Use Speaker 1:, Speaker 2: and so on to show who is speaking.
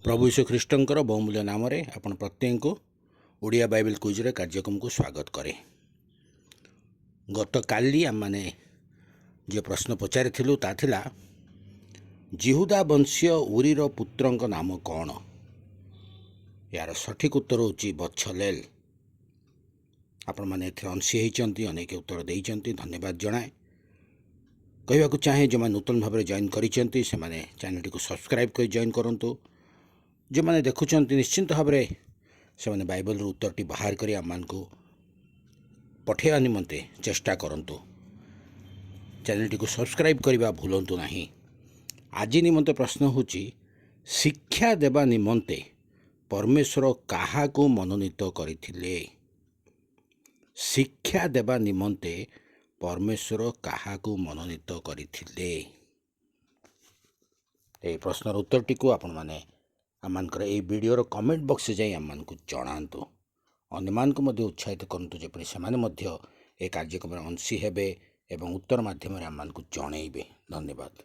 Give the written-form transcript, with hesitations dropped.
Speaker 1: प्रभु यीशु ख्रीष्टर बहुमूल्य नाम आपण प्रत्येक को ओडिया बाइबल क्विज कार्यक्रम को स्वागत करे। गत काली आम मैंने जो प्रश्न पचारि थिला जिहुदा वंशीय उरीर पुत्र नाम कौन। यार सठिक उत्तर होची बछलेल। आपण मैंने अंशी होती अनेक उत्तर देइचंती, धन्यवाद जनाए। कहवाक चाहे जो मैंने नूतन भाव जॉइन करिसेंती से माने चैनल को सब्सक्राइब कर जॉइन करंतु। जो मैंने देखुंत निश्चिंत भाव से माने बाइबल उत्तर बाहर कर आम को पठेवा निमंते चेष्टा करंतु। चैनल को सब्सक्राइब करने भूलंतु नहीं। आज निमंते प्रश्न होची शिक्षा देवा निमंते परमेश्वर काहाकू मनोनीत करथिले। शिक्षा देवा निमंते परमेश्वर काहाकू मनोनीत करथिले। ए प्रश्नर उत्तर टी आपण माने आमकर ये वीडियोर कमेंट बॉक्स जाई आम को जनातु। अन्य को उत्साहित करंतु जेपरि सेमाने ए कार्यक्रम अंशी हेबे एवं उत्तर माध्यम आम को जनइबे। धन्यवाद।